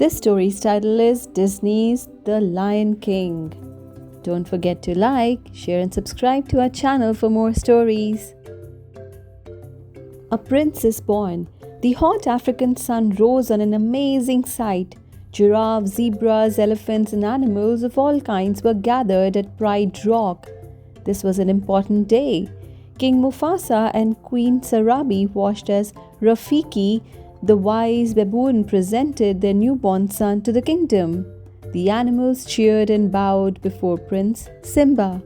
This story's title is Disney's The Lion King. Don't forget to like, share and subscribe to our channel for more stories. A prince is born. The hot African sun rose on an amazing sight. Giraffes, zebras, elephants and animals of all kinds were gathered at Pride Rock. This was an important day. King Mufasa and Queen Sarabi, washed as Rafiki, the wise baboon, presented their newborn son to the kingdom. The animals cheered and bowed before Prince Simba.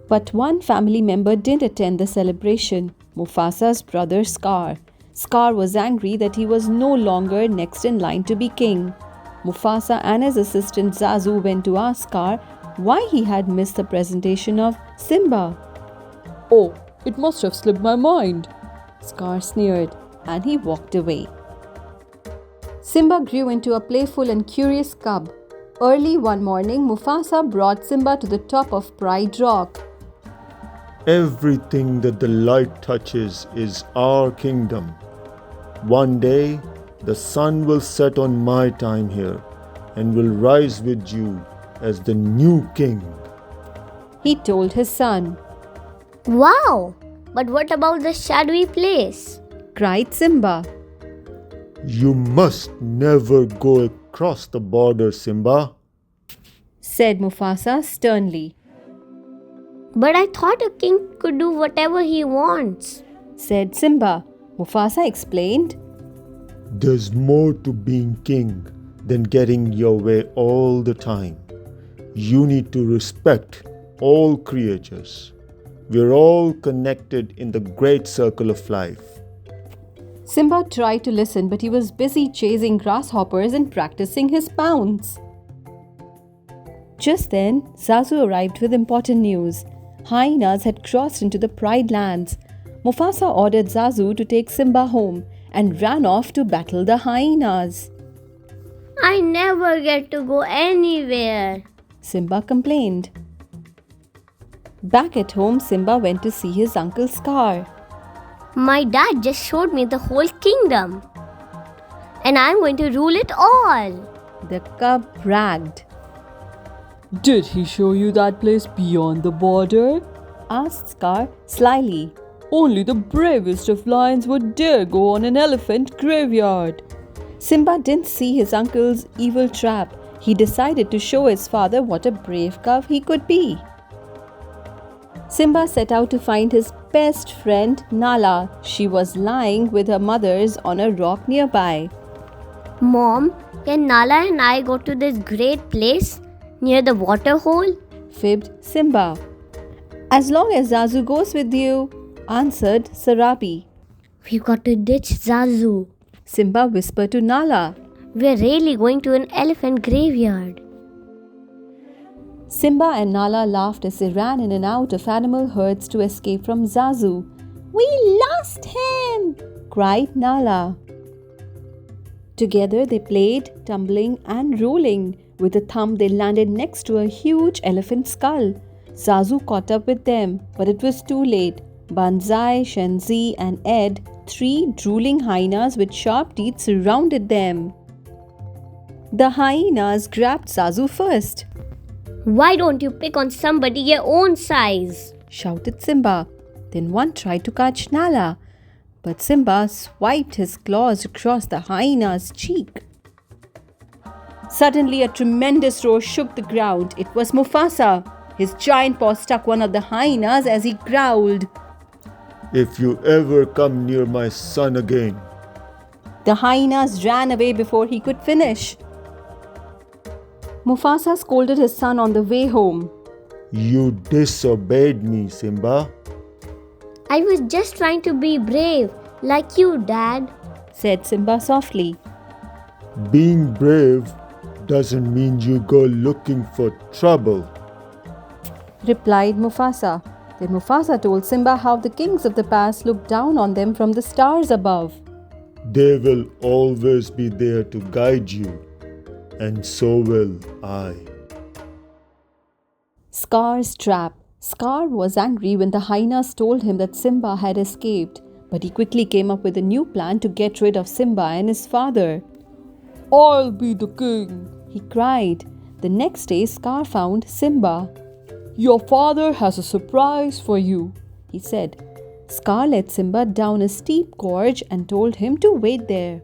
But one family member didn't attend the celebration, Mufasa's brother Scar. Scar was angry that he was no longer next in line to be king. Mufasa and his assistant Zazu went to ask Scar why he had missed the presentation of Simba. "Oh, it must have slipped my mind," Scar sneered, and he walked away. Simba grew into a playful and curious cub. Early one morning, Mufasa brought Simba to the top of Pride Rock. Everything that the light touches is our kingdom. One day, the sun will set on my time here and will rise with you as the new king, he told his son. Wow! But what about the shadowy place? Cried Simba. You must never go across the border, Simba, said Mufasa sternly. But I thought a king could do whatever he wants, said Simba. Mufasa explained. There's more to being king than getting your way all the time. You need to respect all creatures. We're all connected in the great circle of life. Simba tried to listen, but he was busy chasing grasshoppers and practicing his bounce. Just then, Zazu arrived with important news. Hyenas had crossed into the Pride lands. Mufasa ordered Zazu to take Simba home and ran off to battle the hyenas. I never get to go anywhere, Simba complained. Back at home, Simba went to see his uncle Scar. My dad just showed me the whole kingdom, and I'm going to rule it all, the cub bragged. "Did he show you that place beyond the border?" asked Scar slyly. "Only the bravest of lions would dare go on an elephant graveyard." Simba didn't see his uncle's evil trap. He decided to show his father what a brave cub he could be. Simba set out to find his best friend Nala. She was lying with her mothers on a rock nearby. Mom, can Nala and I go to this great place near the water hole? Fibbed Simba. As long as Zazu goes with you, answered Sarabi. We've got to ditch Zazu, Simba whispered to Nala. We're really going to an elephant graveyard. Simba and Nala laughed as they ran in and out of animal herds to escape from Zazu. We lost him! Cried Nala. Together they played, tumbling and rolling. With a thump they landed next to a huge elephant skull. Zazu caught up with them, but it was too late. Banzai, Shenzi and Ed, 3 drooling hyenas with sharp teeth, surrounded them. The hyenas grabbed Zazu first. Why don't you pick on somebody your own size? Shouted Simba. Then one tried to catch Nala, but Simba swiped his claws across the hyena's cheek. Suddenly a tremendous roar shook the ground. It was Mufasa. His giant paw struck one of the hyenas as he growled. If you ever come near my son again. The hyenas ran away before he could finish. Mufasa scolded his son on the way home. You disobeyed me, Simba, I was just trying to be brave, like you, Dad, said Simba softly. Being brave doesn't mean you go looking for trouble, replied Mufasa. Then Mufasa told Simba how the kings of the past looked down on them from the stars above. They will always be there to guide you, and so will I. Scar's trap. Scar was angry when the hyenas told him that Simba had escaped, but he quickly came up with a new plan to get rid of Simba and his father. I'll be the king, he cried. The next day, Scar found Simba. Your father has a surprise for you, he said. Scar led Simba down a steep gorge and told him to wait there.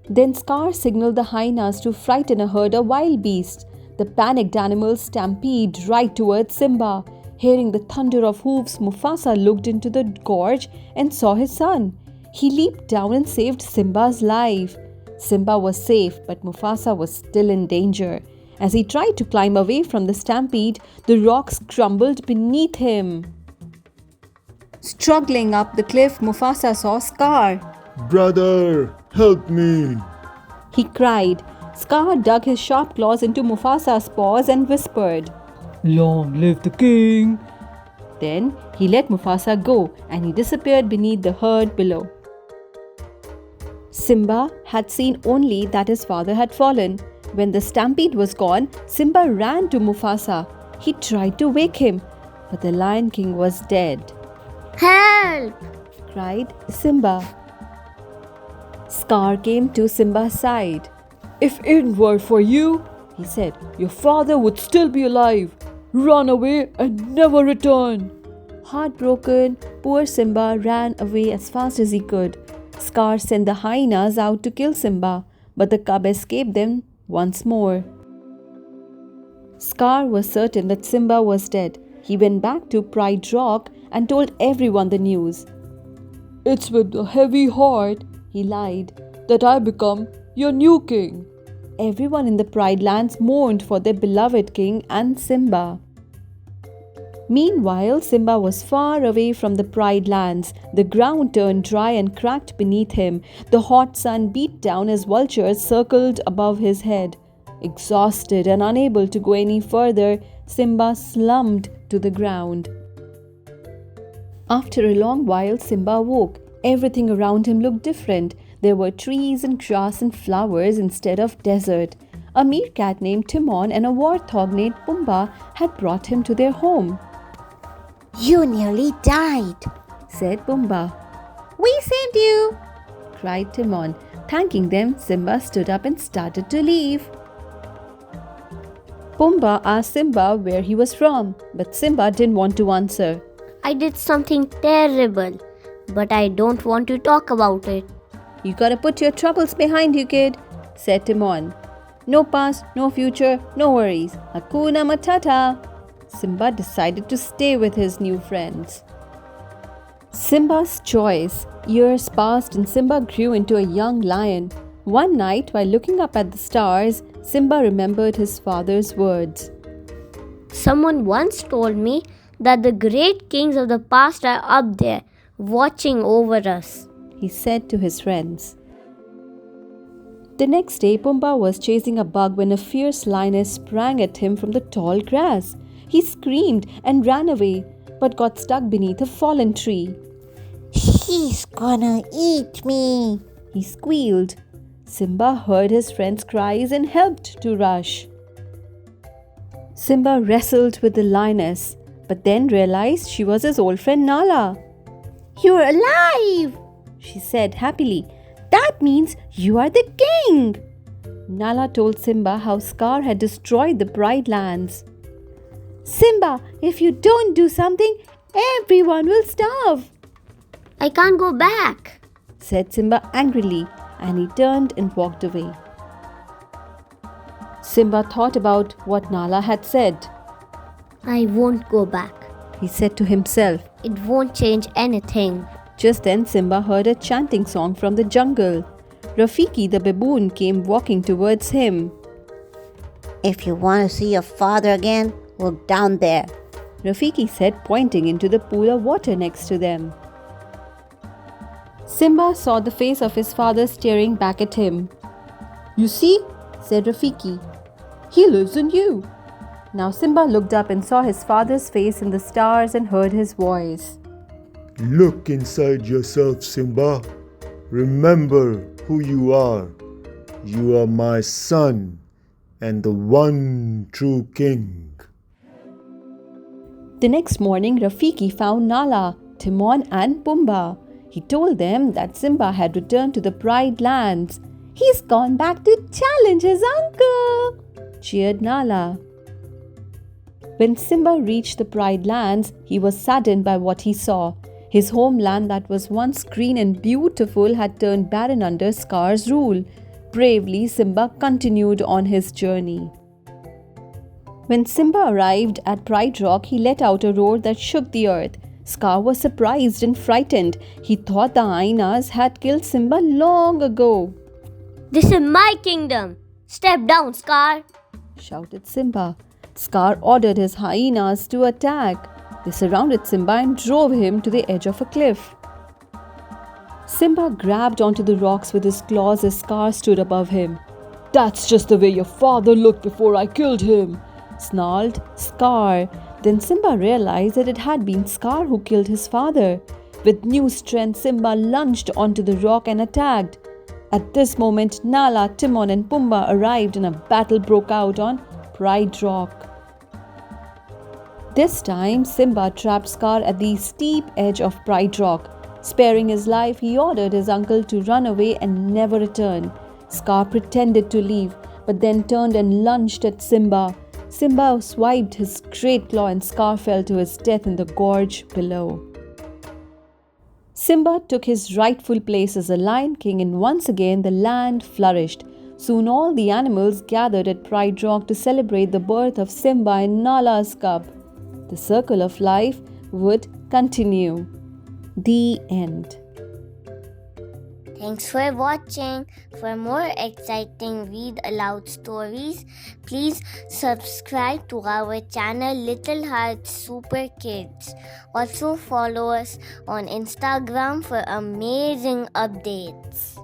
Then Scar signaled the hyenas to frighten a herd of wild beasts. The panicked animals stampede right towards Simba. Hearing the thunder of hooves, Mufasa looked into the gorge and saw his son. He leaped down and saved Simba's life. Simba was safe, but Mufasa was still in danger. As he tried to climb away from the stampede, the rocks crumbled beneath him. Struggling up the cliff, Mufasa saw Scar. Brother, help me! He cried. Scar dug his sharp claws into Mufasa's paws and whispered. Long live the king. Then he let Mufasa go and he disappeared beneath the herd below. Simba had seen only that his father had fallen. When the stampede was gone, Simba ran to Mufasa. He tried to wake him, but the Lion King was dead. Help! Cried Simba. Scar came to Simba's side. If it were for you, he said, your father would still be alive. Run away and never return. Heartbroken, poor Simba ran away as fast as he could. Scar sent the hyenas out to kill Simba, but the cub escaped them once more. Scar was certain that Simba was dead. He went back to Pride Rock and told everyone the news. It's with a heavy heart, he lied, that I become your new king. Everyone in the Pride Lands mourned for their beloved king and Simba. Meanwhile, Simba was far away from the Pride Lands. The ground turned dry and cracked beneath him. The hot sun beat down as vultures circled above his head. Exhausted and unable to go any further, Simba slumped to the ground. After a long while, Simba woke. Everything around him looked different. There were trees and grass and flowers instead of desert. A meerkat named Timon and a warthog named Pumbaa had brought him to their home. You nearly died, said Pumbaa. We saved you, cried Timon. Thanking them, Simba stood up and started to leave. Pumbaa asked Simba where he was from, but Simba didn't want to answer. I did something terrible, but I don't want to talk about it. You gotta put your troubles behind you, kid, said Timon. No past, no future, no worries. Hakuna matata. Simba decided to stay with his new friends. Simba's choice. Years passed and Simba grew into a young lion. One night, while looking up at the stars, Simba remembered his father's words. Someone once told me that the great kings of the past are up there, watching over us, he said to his friends. The next day, Pumbaa was chasing a bug when a fierce lioness sprang at him from the tall grass. He screamed and ran away, but got stuck beneath a fallen tree. She's gonna eat me, he squealed. Simba heard his friends' cries and helped to rush. Simba wrestled with the lioness, but then realized she was his old friend Nala. You're alive, she said happily. That means you are the king. Nala told Simba how Scar had destroyed the Pride Lands. Simba, if you don't do something, everyone will starve. I can't go back, said Simba angrily, and he turned and walked away. Simba thought about what Nala had said. I won't go back, he said to himself. It won't change anything. Just then Simba heard a chanting song from the jungle. Rafiki the baboon came walking towards him. If you want to see your father again, look down there, Rafiki said, pointing into the pool of water next to them. Simba saw the face of his father staring back at him. You see, said Rafiki. He lives in you. Now Simba looked up and saw his father's face in the stars and heard his voice. Look inside yourself, Simba. Remember who you are. You are my son and the one true king. The next morning, Rafiki found Nala, Timon and Pumbaa. He told them that Simba had returned to the Pride Lands. He's gone back to challenge his uncle, cheered Nala. When Simba reached the Pride Lands, he was saddened by what he saw. His homeland that was once green and beautiful had turned barren under Scar's rule. Bravely, Simba continued on his journey. When Simba arrived at Pride Rock, he let out a roar that shook the earth. Scar was surprised and frightened. He thought the hyenas had killed Simba long ago. This is my kingdom. Step down, Scar. Shouted Simba. Scar ordered his hyenas to attack. They surrounded Simba and drove him to the edge of a cliff. Simba grabbed onto the rocks with his claws as Scar stood above him. That's just the way your father looked before I killed him, snarled Scar. Then Simba realized that it had been Scar who killed his father. With new strength, Simba lunged onto the rock and attacked. At this moment, Nala, Timon and Pumbaa arrived and a battle broke out on Pride Rock. This time, Simba trapped Scar at the steep edge of Pride Rock. Sparing his life, he ordered his uncle to run away and never return. Scar pretended to leave, but then turned and lunged at Simba. Simba swiped his great claw and Scar fell to his death in the gorge below. Simba took his rightful place as a Lion King and once again the land flourished. Soon all the animals gathered at Pride Rock to celebrate the birth of Simba and Nala's cub. The circle of life would continue. The end. Thanks for watching. For more exciting read aloud stories, please subscribe to our channel Little Hearts Super Kids. Also follow us on Instagram for amazing updates.